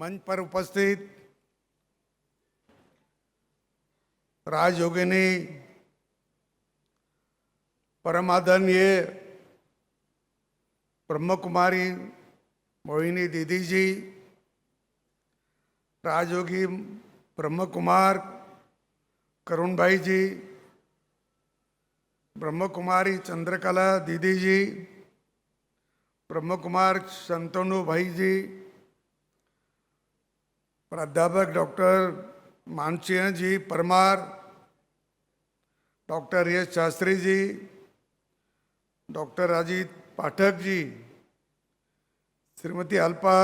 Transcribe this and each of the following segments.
मंच पर उपस्थित राजयोगिनी परमादरणीय ब्रह्म कुमारी मोहिनी दीदी जी, राजयोगी ब्रह्म कुमार करुण भाई जी, ब्रह्म कुमारी चंद्रकला दीदी जी, ब्रह्म कुमार शंतनु भाई जी, प्राध्यापक डॉक्टर मानसिंह जी Parmar, doctor S Shastri ji, doctor Ajit Pathak ji, Shrimati Alpa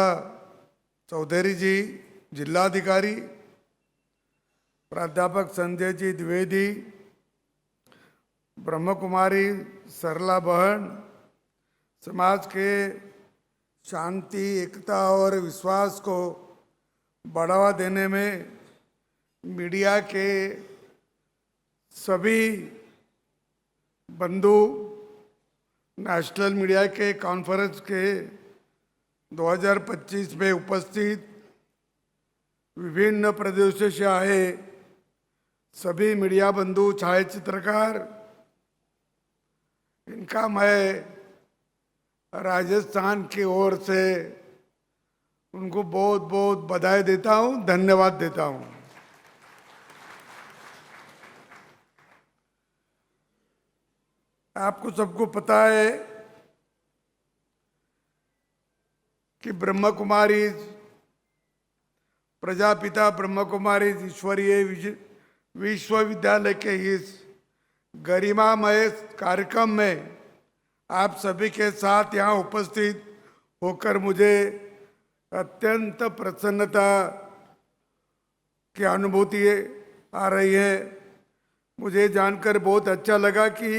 Chaudhary जी, जिलाधिकारी, प्राध्यापक संजय जी द्विवेदी, ब्रह्म कुमारी सरला बहन, समाज के शांति, एकता और विश्वास को बढ़ावा देने में मीडिया के सभी बंधु, नेशनल मीडिया के कॉन्फ्रेंस के 2025 में उपस्थित विभिन्न प्रदेशों से आए सभी मीडिया बंधु, छायाचित्रकार, इनका मैं राजस्थान की ओर से उनको बहुत बहुत बधाई देता हूं, धन्यवाद देता हूं। आपको सबको पता है कि ब्रह्म कुमारी प्रजापिता ब्रह्म कुमारी ईश्वरीय विश्वविद्यालय के इस गरिमामय कार्यक्रम में आप सभी के साथ यहाँ उपस्थित होकर मुझे अत्यंत प्रसन्नता की अनुभूति आ रही है। मुझे जानकर बहुत अच्छा लगा कि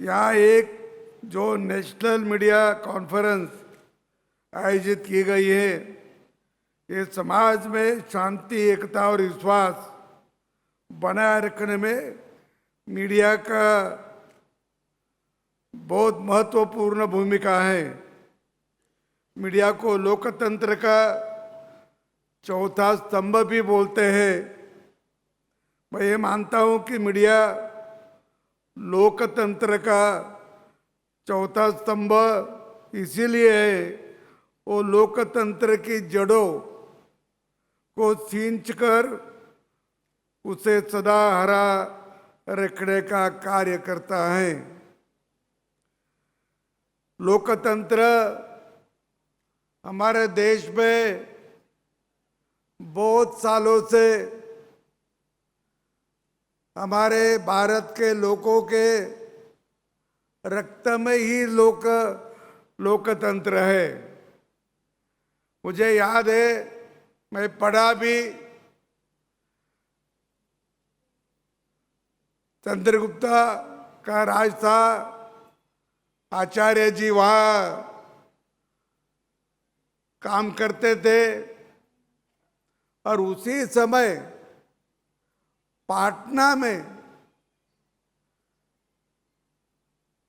यहाँ एक जो नेशनल मीडिया कॉन्फ्रेंस आयोजित की गई है, ये समाज में शांति, एकता और विश्वास बनाए रखने में मीडिया का बहुत महत्वपूर्ण भूमिका है। मीडिया को लोकतंत्र का चौथा स्तंभ भी बोलते हैं। मैं ये मानता हूँ कि मीडिया लोकतंत्र का चौथा स्तंभ इसीलिए है, वो लोकतंत्र की जड़ों को सींचकर उसे सदा हरा रखने का कार्य करता है। लोकतंत्र हमारे देश में बहुत सालों से हमारे भारत के लोगों के रक्त में ही लोकतंत्र है। मुझे याद है, मैं पढ़ा भी, चंद्रगुप्ता का राज था, आचार्य जी वहाँ काम करते थे और उसी समय पाटना में,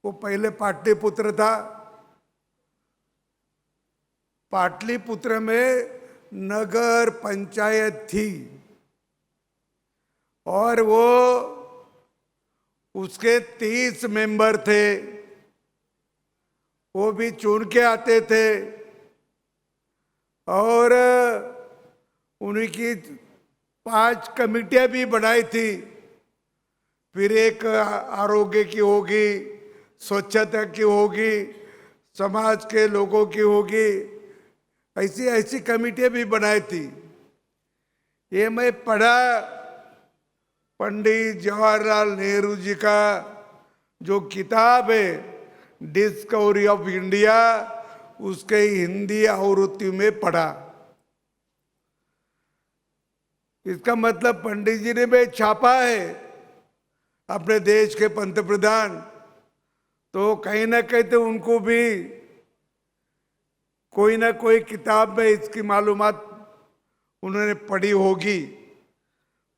वो पहले पाटलिपुत्र था, पाटलिपुत्र में नगर पंचायत थी और वो उसके 30 मेंबर थे, वो भी चुन के आते थे और उन्हीं की 5 कमेटियां भी बनाई थी। फिर एक आरोग्य की होगी, स्वच्छता की होगी, समाज के लोगों की होगी, ऐसी ऐसी कमेटियां भी बनाई थी। ये मैं पढ़ा, पंडित जवाहरलाल नेहरू जी का जो किताब है डिस्कवरी ऑफ इंडिया, उसके हिंदी आवृत्ति में पढ़ा। इसका मतलब पंडित जी ने भी छापा है अपने देश के पंतप्रधान, तो कहीं ना कहीं तो उनको भी कोई ना कोई किताब में इसकी मालूमात उन्होंने पढ़ी होगी।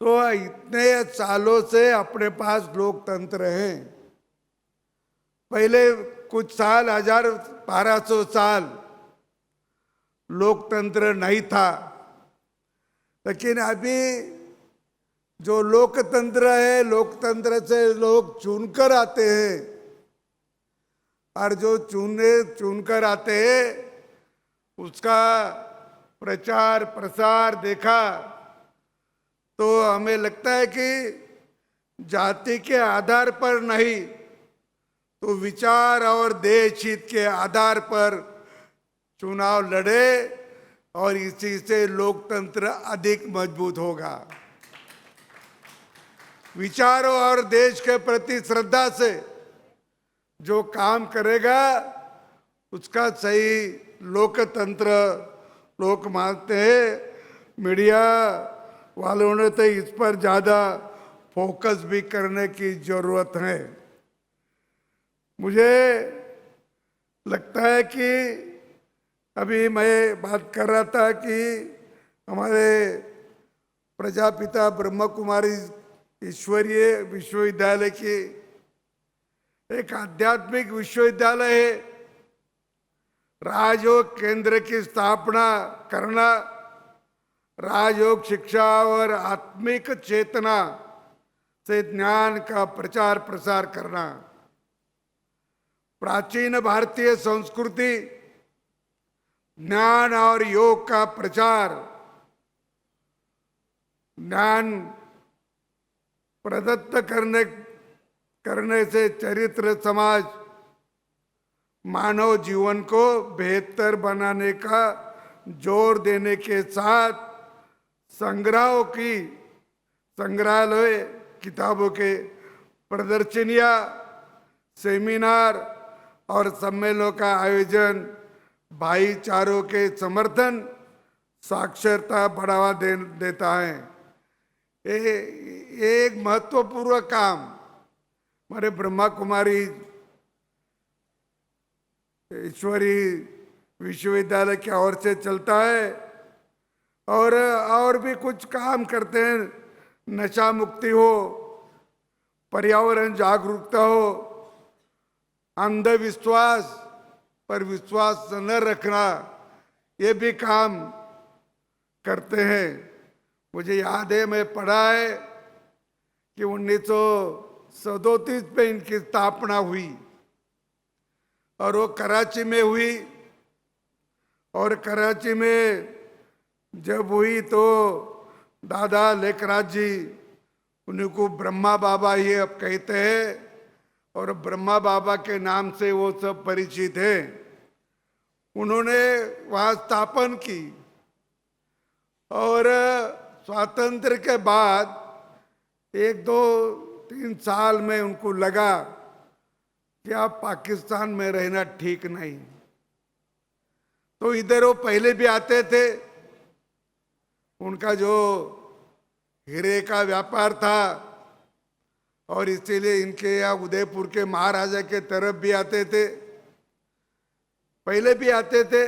तो इतने सालों से अपने पास लोकतंत्र है। पहले कुछ साल, 1200 साल लोकतंत्र नहीं था। लेकिन अभी जो लोकतंत्र है, लोकतंत्र से लोग चुनकर आते हैं, और जो चुनकर आते हैं उसका प्रचार प्रसार देखा तो हमें लगता है कि जाति के आधार पर नहीं तो विचार और देश हित के आधार पर चुनाव लड़े और इसी से लोकतंत्र अधिक मजबूत होगा। विचारों और देश के प्रति श्रद्धा से जो काम करेगा उसका सही लोकतंत्र लोग मानते हैं। मीडिया वालों ने तो इस पर ज़्यादा फोकस भी करने की जरूरत है। मुझे लगता है कि अभी मैं बात कर रहा था कि हमारे प्रजापिता ब्रह्म कुमारी ईश्वरीय विश्वविद्यालय की एक आध्यात्मिक विश्वविद्यालय है। राजयोग केंद्र की स्थापना करना, राजयोग शिक्षा और आत्मिक चेतना से ज्ञान का प्रचार प्रसार करना, प्राचीन भारतीय संस्कृति, ज्ञान और योग का प्रचार, ज्ञान प्रदत्त करने से चरित्र समाज मानव जीवन को बेहतर बनाने का जोर देने के साथ संग्रहालय, किताबों के प्रदर्शनियां, सेमिनार और सम्मेलनों का आयोजन, भाईचारों के समर्थन, साक्षरता बढ़ावा देता है। ये एक महत्वपूर्ण काम हमारे ब्रह्मा कुमारी ईश्वरी विश्वविद्यालय की ओर से चलता है। और भी कुछ काम करते हैं, नशा मुक्ति हो, पर्यावरण जागरूकता हो, अंधविश्वास पर विश्वास न रखना, ये भी काम करते हैं। मुझे याद है, मैं पढ़ा है कि 1937 में इनकी स्थापना हुई और वो कराची में हुई। और कराची में जब हुई तो दादा लेखराज जी, उनको ब्रह्मा बाबा ही अब कहते हैं और ब्रह्मा बाबा के नाम से वो सब परिचित हैं। उन्होंने वहाँ स्थापन की और स्वातंत्र के बाद 1-2-3 साल में उनको लगा कि अब पाकिस्तान में रहना ठीक नहीं, तो इधर वो पहले भी आते थे। उनका जो हीरे का व्यापार था और इसीलिए इनके यहाँ उदयपुर के महाराजा के तरफ भी आते थे, पहले भी आते थे।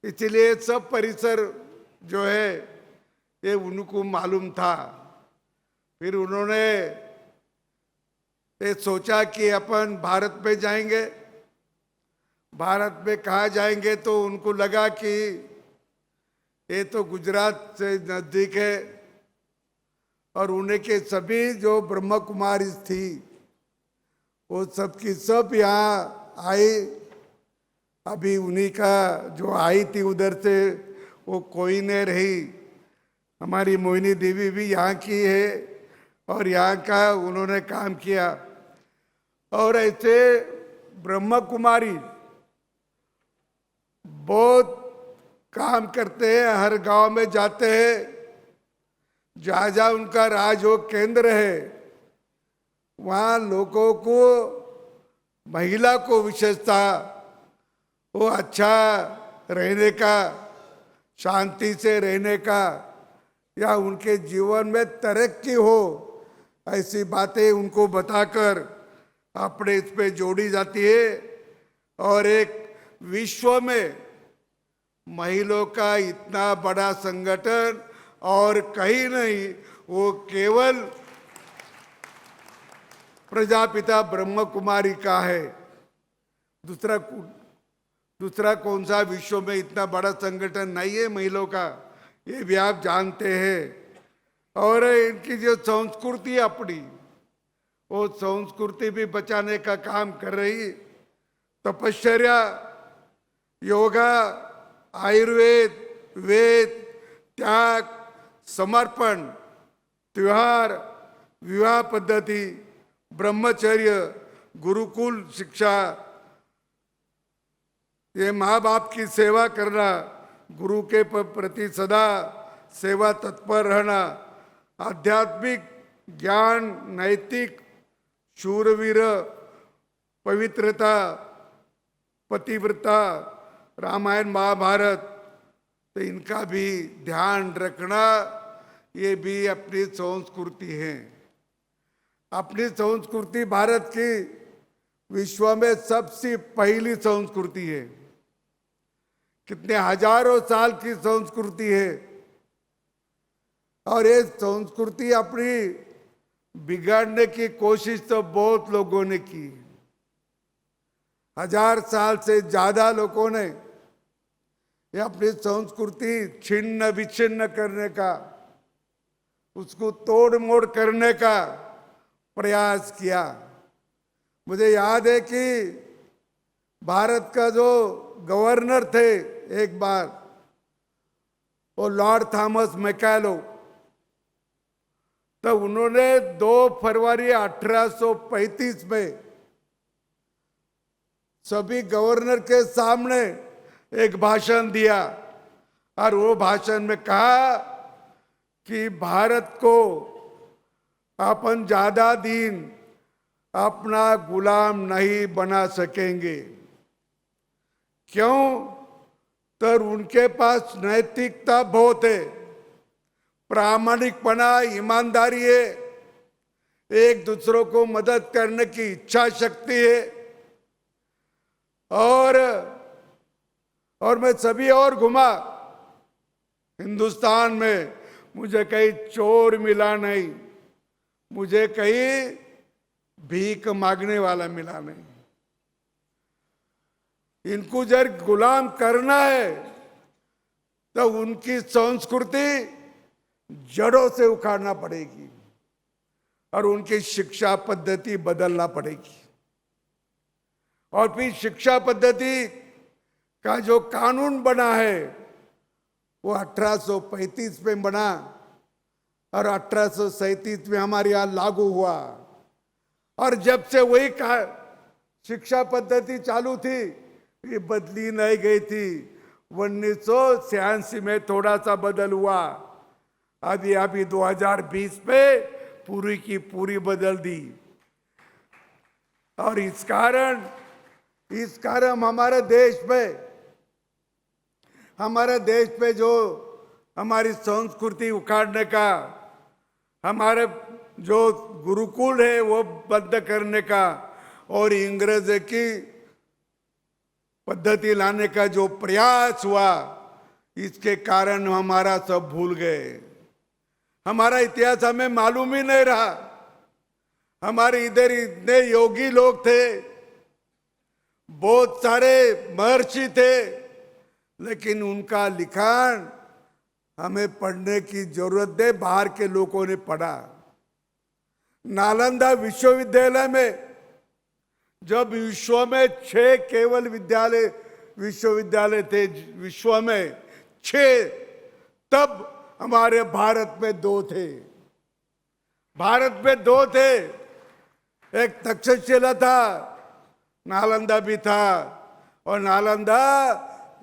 इसीलिए सब परिसर जो है ये उनको मालूम था। फिर उन्होंने ये सोचा कि अपन भारत में जाएंगे। भारत में कहाँ जाएंगे, तो उनको लगा कि ये तो गुजरात से नज़दीक है और उन्हें के सभी जो ब्रह्म कुमारी थी वो सब की सब यहाँ आई। अभी उन्हीं का जो आई थी उधर से वो कोई नहीं रही। हमारी मोहिनी देवी भी यहाँ की है और यहाँ का उन्होंने काम किया। और ऐसे ब्रह्म कुमारी बहुत काम करते हैं, हर गांव में जाते हैं, जहाँ जहाँ उनका राजयोग केंद्र है वहाँ लोगों को, महिला को विशेषता वो अच्छा रहने का, शांति से रहने का या उनके जीवन में तरक्की हो, ऐसी बातें उनको बताकर अपने इस पे जोड़ी जाती है। और एक विश्व में महिलाओं का इतना बड़ा संगठन और कहीं नहीं, वो केवल प्रजापिता ब्रह्म कुमारी का है। दूसरा दूसरा कौन सा विश्व में इतना बड़ा संगठन नहीं है महिलाओं का, ये भी आप जानते हैं। और इनकी जो संस्कृति अपनी, वो संस्कृति भी बचाने का काम कर रही। तपश्चर्या, योगा, आयुर्वेद, वेद, त्याग, समर्पण, त्योहार, विवाह पद्धति, ब्रह्मचर्य, गुरुकुल शिक्षा, ये माँ बाप की सेवा करना, गुरु के प्रति सदा सेवा तत्पर रहना, आध्यात्मिक ज्ञान, नैतिक, शूरवीर, पवित्रता, पतिव्रता, रामायण महाभारत, तो इनका भी ध्यान रखना, ये भी अपनी संस्कृति है। अपनी संस्कृति भारत की विश्व में सबसे पहली संस्कृति है। कितने हजारों साल की संस्कृति है। और ये संस्कृति अपनी बिगाड़ने की कोशिश तो बहुत लोगों ने की। 1000 साल से ज्यादा लोगों ने ये अपनी संस्कृति छिन्न विच्छिन्न करने का, उसको तोड़ मोड़ करने का प्रयास किया। मुझे याद है कि भारत का जो गवर्नर थे एक बार, वो लॉर्ड थॉमस मैकालो, तो उन्होंने 2 फरवरी 1835 में सभी गवर्नर के सामने एक भाषण दिया। और वो भाषण में कहा कि भारत को अपन ज्यादा दिन अपना गुलाम नहीं बना सकेंगे। क्यों? तो उनके पास नैतिकता बहुत है, प्रामाणिकपना, ईमानदारी है, एक दूसरों को मदद करने की इच्छा शक्ति है। और मैं सभी और घुमा हिंदुस्तान में, मुझे कहीं चोर मिला नहीं, मुझे कहीं भीख मांगने वाला मिला नहीं। इनको जब गुलाम करना है तो उनकी संस्कृति जड़ों से उखाड़ना पड़ेगी और उनकी शिक्षा पद्धति बदलना पड़ेगी। और फिर शिक्षा पद्धति का जो कानून बना है वो 1835 में बना और 1837 में हमारे यहाँ लागू हुआ। और जब से वही शिक्षा पद्धति चालू थी, ये बदली नहीं गई थी। 1986 में थोड़ा सा बदल हुआ, अभी 2020 में पूरी की पूरी बदल दी। और इस कारण हमारे देश में जो हमारी संस्कृति उखाड़ने का, हमारे जो गुरुकुल है वो बंद करने का और अंग्रेज की पद्धति लाने का जो प्रयास हुआ, इसके कारण हमारा सब भूल गए। हमारा इतिहास हमें मालूम ही नहीं रहा। हमारे इधर इतने योगी लोग थे, बहुत सारे महर्षि थे, लेकिन उनका लिखान हमें पढ़ने की जरूरत है। बाहर के लोगों ने पढ़ा। नालंदा विश्वविद्यालय में जब विश्व में 6 केवल विश्वविद्यालय थे, विश्व में 6, तब हमारे भारत में 2 थे। भारत में 2 थे, एक तक्षशिला था, नालंदा भी था। और नालंदा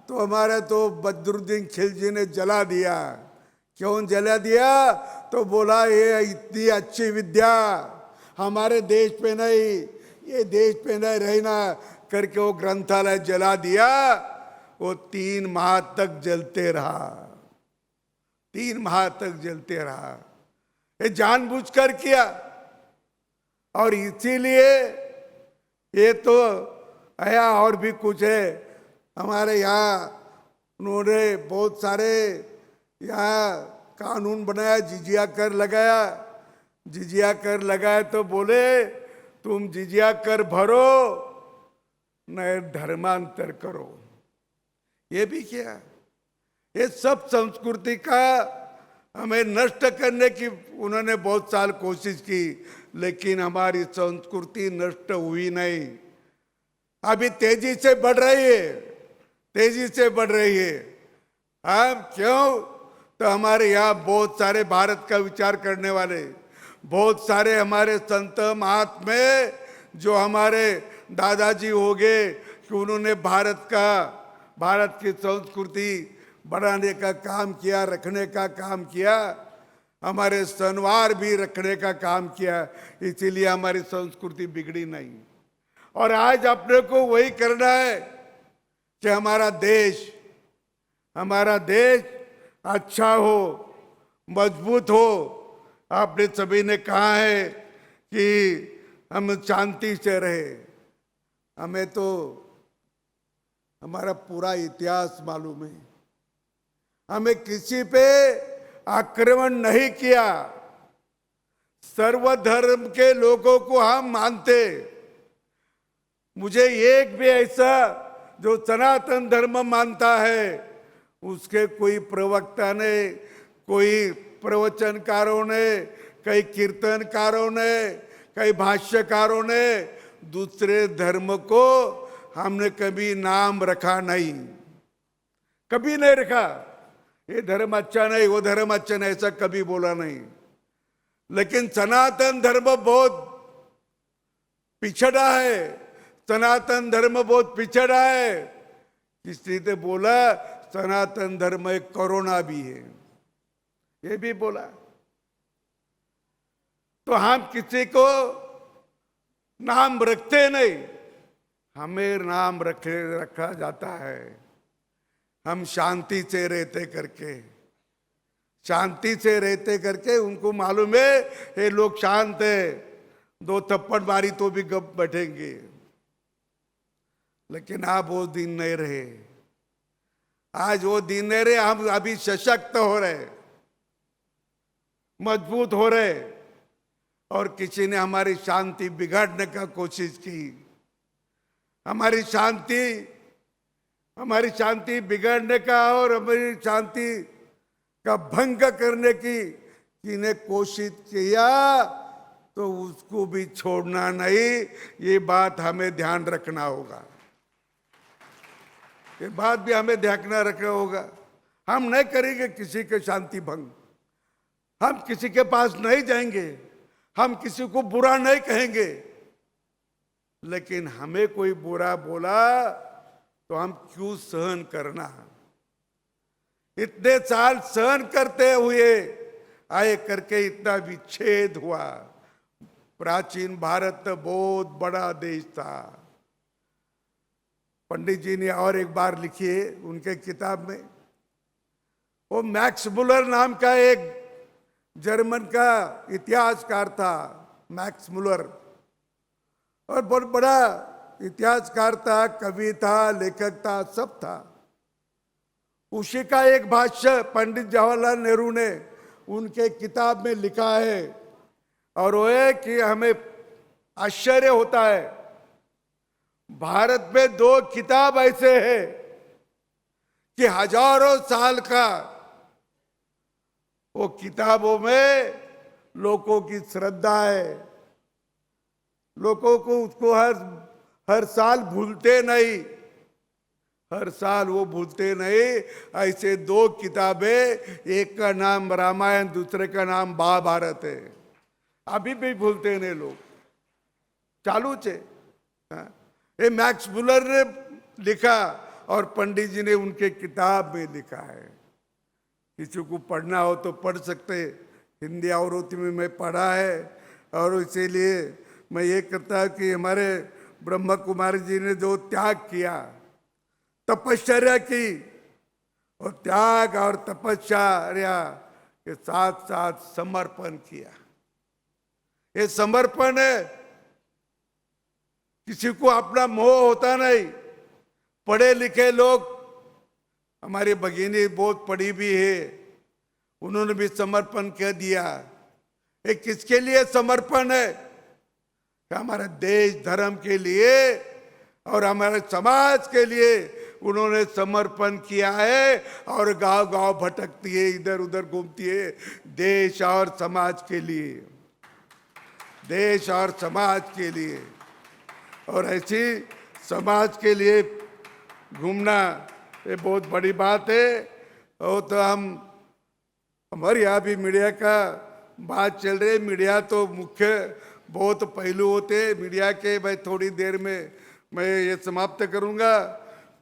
तो हमारे तो बदरुद्दीन खिलजी ने जला दिया। क्यों जला दिया? तो बोला ये इतनी अच्छी विद्या हमारे देश पे नहीं, ये देश पे नहीं रहना करके वो ग्रंथालय जला दिया। वो 3 माह तक जलते रहा, 3 माह तक जलते रहा। ये जानबूझकर किया। और इसीलिए ये तो आया। और भी कुछ है हमारे यहाँ, उन्होंने बहुत सारे यहाँ कानून बनाया, जिजिया कर लगाया। जिजिया कर लगाया तो बोले तुम जिजिया कर भरो, नए धर्मांतर करो। ये भी किया। ये सब संस्कृति का हमें नष्ट करने की उन्होंने बहुत साल कोशिश की, लेकिन हमारी संस्कृति नष्ट हुई नहीं, अभी तेजी से बढ़ रही है, तेजी से बढ़ रही है। हम क्यों? तो हमारे यहाँ बहुत सारे भारत का विचार करने वाले, बहुत सारे हमारे संत महात्मा जो हमारे दादाजी हो गए कि उन्होंने भारत की संस्कृति बढ़ाने का काम किया, रखने का काम किया, हमारे सनवार भी रखने का काम किया, इसीलिए हमारी संस्कृति बिगड़ी नहीं। और आज अपने को वही करना है कि हमारा देश अच्छा हो, मजबूत हो। आपने सभी ने कहा है कि हम शांति से रहे। हमें तो हमारा पूरा इतिहास मालूम है, हमें किसी पे आक्रमण नहीं किया, सर्वधर्म के लोगों को हम मानते। मुझे एक भी ऐसा जो सनातन धर्म मानता है उसके कोई प्रवक्ता ने, कोई प्रवचनकारों ने, कई कीर्तनकारों ने, कई भाष्यकारों ने दूसरे धर्म को हमने कभी नाम रखा नहीं, कभी नहीं रखा। ये धर्म अच्छा नहीं, वो धर्म अच्छा नहीं, ऐसा कभी बोला नहीं। लेकिन सनातन धर्म बहुत पिछड़ा है, सनातन धर्म बहुत पिछड़ा है। किसी ने बोला सनातन धर्म एक कोरोना भी है, ये भी बोला। तो हम किसी को नाम रखते नहीं, हमें नाम रखा जाता है। हम शांति से रहते करके उनको मालूम है ये लोग शांत है, दो थप्पड़ मारी तो भी गप बैठेंगे। लेकिन आप वो दिन नहीं रहे, आज वो दिन नहीं रहे। हम अभी सशक्त हो रहे, मजबूत हो रहे, और किसी ने हमारी शांति बिगाड़ने का कोशिश की, हमारी शांति बिगाड़ने का और हमारी शांति का भंग करने की जिन्हें कोशिश किया तो उसको भी छोड़ना नहीं। ये बात हमें ध्यान रखना होगा, ये बात भी हमें ध्यान रखना होगा। हम नहीं करेंगे किसी के शांति भंग, हम किसी के पास नहीं जाएंगे, हम किसी को बुरा नहीं कहेंगे। लेकिन हमें कोई बुरा बोला तो हम क्यों सहन करना? इतने साल सहन करते हुए आए करके इतना विच्छेद हुआ। प्राचीन भारत बहुत बड़ा देश था। पंडित जी ने और एक बार लिखी है उनके किताब में, वो मैक्स मुलर नाम का एक जर्मन का इतिहासकार था, मैक्स मुलर, और बहुत बड़ा इतिहासकार था, कवि था, लेखक था, सब था। उसी का एक भाष्य पंडित जवाहरलाल नेहरू ने उनके किताब में लिखा है, और वो है कि हमें आश्चर्य होता है भारत में दो किताब ऐसे हैं कि हजारों साल का वो किताबों में लोगों की श्रद्धा है, लोगों को उसको हर साल भूलते नहीं, हर साल वो भूलते नहीं। ऐसे दो किताबें, एक का नाम रामायण, दूसरे का नाम महाभारत है, अभी भी भूलते नहीं लोग, चालू छे। ये मैक्स मुलर ने लिखा और पंडित जी ने उनके किताब में लिखा है। किसी को पढ़ना हो तो पढ़ सकते, हिंदी आवृत्ति में मैं पढ़ा है। और इसीलिए मैं ये कहता कि हमारे ब्रह्म कुमारी जी ने जो त्याग किया, तपश्चर्या की, और त्याग और तपश्चर्या के साथ साथ समर्पण किया। ये समर्पण है। किसी को अपना मोह होता नहीं। पढ़े लिखे लोग, हमारी भगिनी बहुत पढ़ी भी है, उन्होंने भी समर्पण कर दिया। ये किसके लिए समर्पण है? कि हमारे देश धर्म के लिए और हमारे समाज के लिए उन्होंने समर्पण किया है और गांव गांव भटकती है, इधर उधर घूमती है देश और समाज के लिए, देश और समाज के लिए। और ऐसी समाज के लिए घूमना ये बहुत बड़ी बात है। और तो हमारे यहाँ भी मीडिया का बात चल रही है। मीडिया तो मुख्य बहुत पहलू होते हैं मीडिया के, भाई थोड़ी देर में मैं ये समाप्त करूँगा।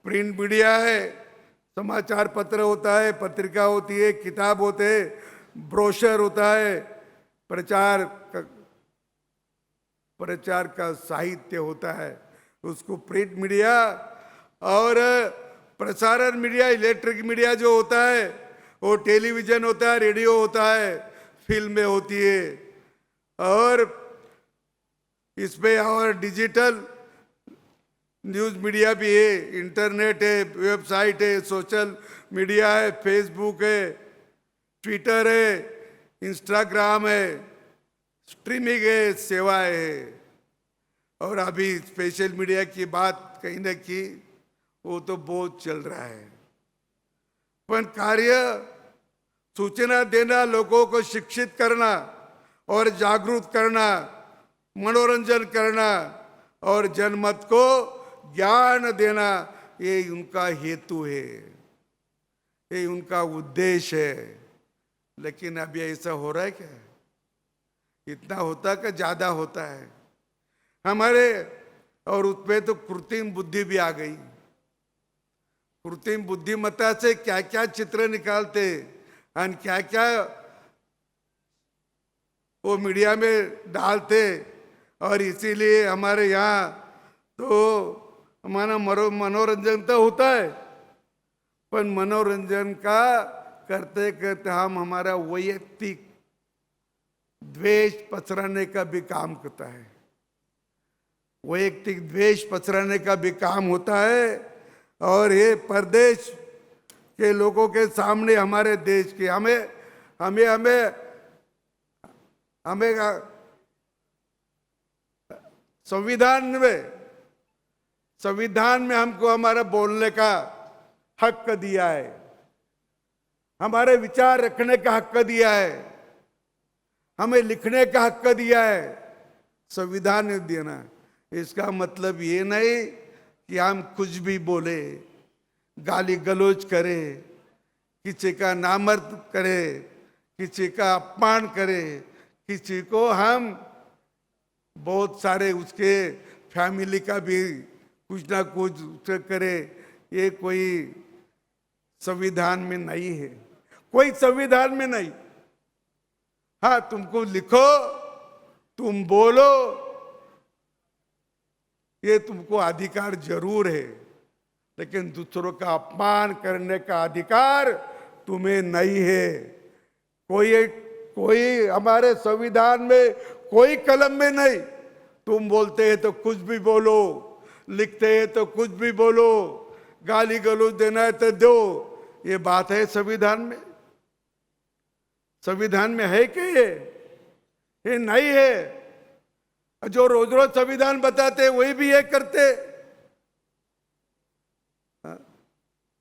प्रिंट मीडिया है, समाचार पत्र होता है, पत्रिका होती है, किताब होते हैं, ब्रोशर होता है, प्रचार का साहित्य होता है, उसको प्रिंट मीडिया। और प्रसारण मीडिया, इलेक्ट्रिक मीडिया जो होता है वो टेलीविजन होता है, रेडियो होता है, फिल्में होती है। और इसमें और डिजिटल न्यूज़ मीडिया भी है, इंटरनेट है, वेबसाइट है, सोशल मीडिया है, फेसबुक है, ट्विटर है, इंस्टाग्राम है, स्ट्रीमिंग है, सेवाएं है। और अभी स्पेशल मीडिया की बात कहीं न की वो तो बहुत चल रहा है। पर कार्य सूचना देना, लोगों को शिक्षित करना और जागरूक करना, मनोरंजन करना और जनमत को ज्ञान देना, ये उनका हेतु है, ये उनका उद्देश्य है। लेकिन अभी ऐसा हो रहा है क्या? इतना होता का ज्यादा होता है हमारे। और उसमें तो कृत्रिम बुद्धि भी आ गई। कृत्रिम बुद्धिमत्ता से क्या क्या चित्र निकालते और क्या क्या वो मीडिया में डालते। और इसीलिए हमारे यहाँ तो हमारा मनोरंजन तो होता है, पर मनोरंजन का करते करते हम हमारा वैयक्तिक द्वेष पसराने का भी काम करता है, वैयक्तिक द्वेष पसराने का भी काम होता है। और ये परदेश के लोगों के सामने हमारे देश के हमें हमें हमें हमें संविधान में हमको हमारा बोलने का हक दिया है, हमारे विचार रखने का हक दिया है, हमें लिखने का हक दिया है, संविधान ने देना। इसका मतलब ये नहीं कि हम कुछ भी बोले, गाली गलौज करे, किसी का नामर्द करे, किसी का अपमान करे, किसी को हम बहुत सारे उसके फैमिली का भी कुछ ना कुछ करे, ये कोई संविधान में नहीं है, कोई संविधान में नहीं। हाँ, तुमको लिखो, तुम बोलो, ये तुमको अधिकार जरूर है, लेकिन दूसरों का अपमान करने का अधिकार तुम्हें नहीं है। कोई हमारे संविधान में कोई कलम में नहीं। तुम बोलते हैं तो कुछ भी बोलो, लिखते हैं तो कुछ भी बोलो, गाली गलौज देना है तो दो, ये बात है संविधान में? संविधान में है कि ये नहीं है। जो रोज रोज संविधान बताते वही भी ये करते,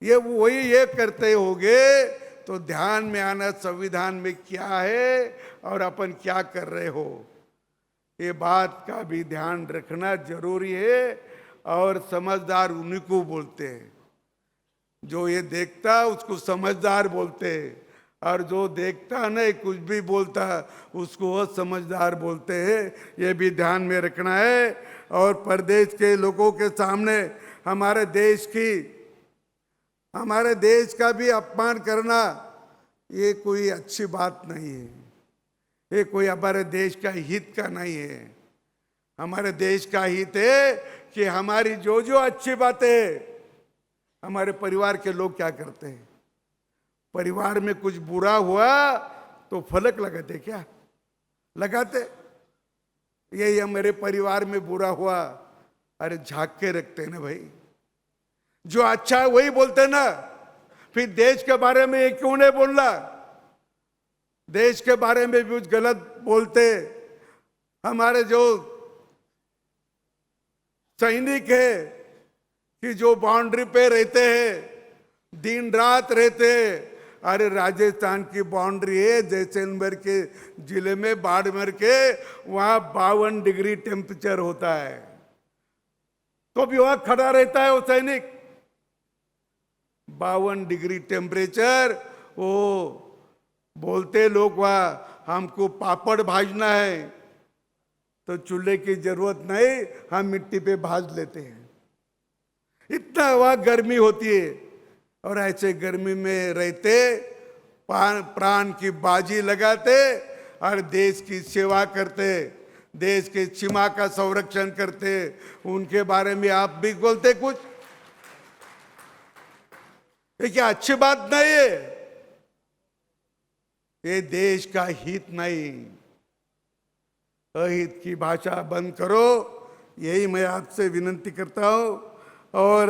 ये वही ये करते होगे तो ध्यान में आना संविधान में क्या है और अपन क्या कर रहे हो, ये बात का भी ध्यान रखना जरूरी है। और समझदार उन्हीं को बोलते हैं, जो ये देखता उसको समझदार बोलते हैं, और जो देखता नहीं कुछ भी बोलता उसको वो समझदार बोलते हैं। ये भी ध्यान में रखना है। और प्रदेश के लोगों के सामने हमारे देश का भी अपमान करना ये कोई अच्छी बात नहीं है, ये कोई हमारे देश का हित का नहीं है। हमारे देश का हित है कि हमारी जो जो अच्छी बातें, हमारे परिवार के लोग क्या करते हैं, परिवार में कुछ बुरा हुआ तो फलक लगाते, क्या लगाते? ये मेरे परिवार में बुरा हुआ, अरे झांक के रखते हैं ना भाई। जो अच्छा है वही बोलते ना, फिर देश के बारे में ये क्यों नहीं बोलना? देश के बारे में भी कुछ गलत बोलते। हमारे जो सैनिक है, कि जो बाउंड्री पे रहते हैं, दिन रात रहते हैं। अरे राजस्थान की बाउंड्री है जैसलमेर के जिले में, बाड़मेर के, वहां 52 डिग्री टेम्परेचर होता है, तो भी वहां खड़ा रहता है वो सैनिक। 52 डिग्री टेम्परेचर, वो बोलते लोग वहां हमको पापड़ भाजना है, तो चूल्हे की जरूरत नहीं, हम मिट्टी पे भाज लेते हैं। इतना वहां गर्मी होती है, और ऐसे गर्मी में रहते प्राण की बाजी लगाते और देश की सेवा करते, देश के सीमा का संरक्षण करते। उनके बारे में आप भी बोलते कुछ? ये क्या अच्छी बात नहीं है? ये देश का हित नहीं, अहित की भाषा बंद करो, यही मैं आपसे विनती करता हूं। और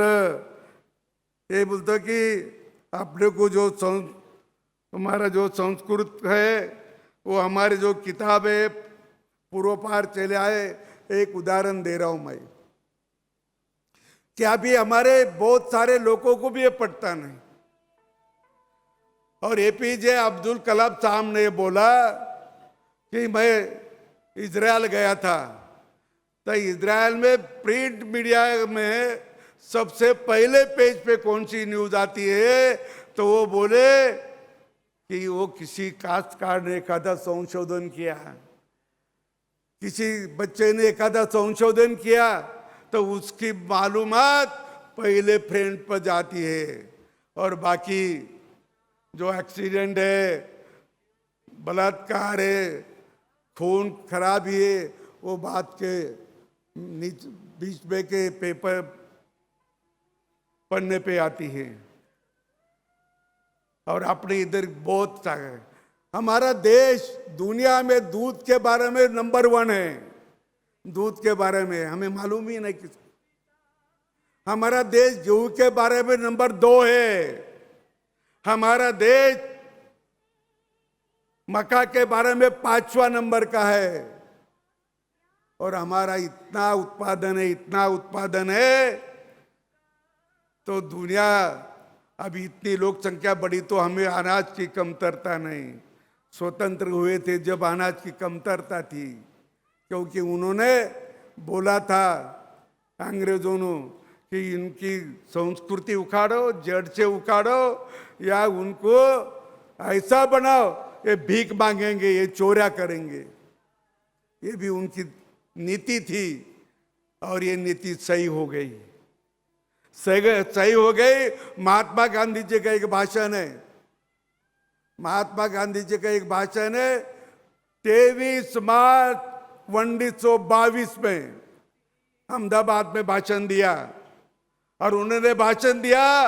ये बोलता कि अपने को जो हमारा जो संस्कृत है, वो हमारे जो किताब है पूर्वपार चले आए। एक उदाहरण दे रहा हूं मैं, कि अभी हमारे बहुत सारे लोगों को भी ये पढ़ता नहीं। और एपीजे अब्दुल कलाम साहब ने बोला कि मैं इजराइल गया था, तो इजराइल में प्रिंट मीडिया में सबसे पहले पेज पे कौन सी न्यूज आती है, तो वो बोले कि वो किसी काश्तकार ने एखादा संशोधन किया, किसी बच्चे ने एखादा संशोधन किया, तो उसकी मालूमात पहले फ्रंट पर जाती है। और बाकी जो एक्सीडेंट है, बलात्कार है, खून खराबी है, वो बात के बीच में के पेपर पढ़ने पे आती है। और अपने इधर बहुत सारे, हमारा देश दुनिया में दूध के बारे में नंबर 1 है। दूध के बारे में हमें मालूम ही नहीं किसी। हमारा देश गेहूं के बारे में नंबर 2 है। हमारा देश मक्का के बारे में 5वां नंबर का है। और हमारा इतना उत्पादन है, इतना उत्पादन है, तो दुनिया अभी इतनी लोक संख्या बढ़ी तो हमें अनाज की कमतरता नहीं। स्वतंत्र हुए थे जब अनाज की कमतरता थी, क्योंकि उन्होंने बोला था अंग्रेजों ने कि इनकी संस्कृति उखाड़ो, जड़ से उखाड़ो, या उनको ऐसा बनाओ ये भीख मांगेंगे, ये चोरिया करेंगे। ये भी उनकी नीति थी, और ये नीति सही हो गई, सही हो गई। महात्मा गांधी जी का एक भाषण है, महात्मा गांधी जी का एक भाषण है 23 मार्च 1922 में अहमदाबाद में भाषण दिया। और उन्होंने भाषण दिया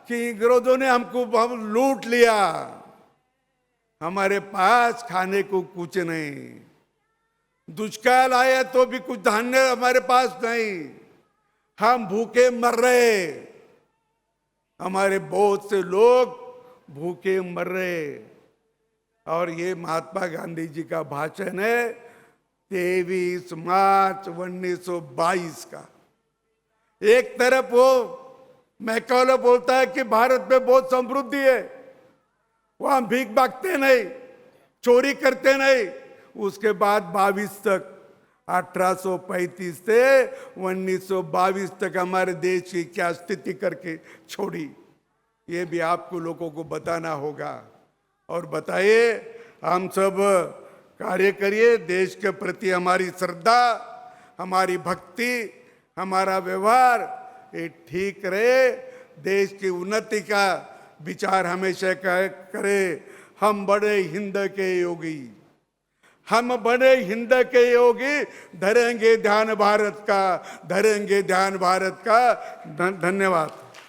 कि अंग्रेजों ने हमको लूट लिया, हमारे पास खाने को कुछ नहीं, दुष्काल आया तो भी कुछ धान्य हमारे पास नहीं, हम भूखे मर रहे, हमारे बहुत से लोग भूखे मर रहे। और ये महात्मा गांधी जी का भाषण है 23 मार्च 1922 का। एक तरफ वो मैकाले बोलता है कि भारत में बहुत समृद्धि है, वहां भीख मांगते नहीं, चोरी करते नहीं। उसके बाद 22 तक, 1835 से 1922 तक हमारे देश की क्या स्थिति करके छोड़ी, ये भी आपको लोगों को बताना होगा। और बताइए, हम सब कार्य करिए, देश के प्रति हमारी श्रद्धा, हमारी भक्ति, हमारा व्यवहार ये ठीक रहे, देश की उन्नति का विचार हमेशा करे। हम बड़े हिंद के योगी, हम बड़े हिंद के योगी, धरेंगे ध्यान भारत का, धरेंगे ध्यान भारत का। धन्यवाद।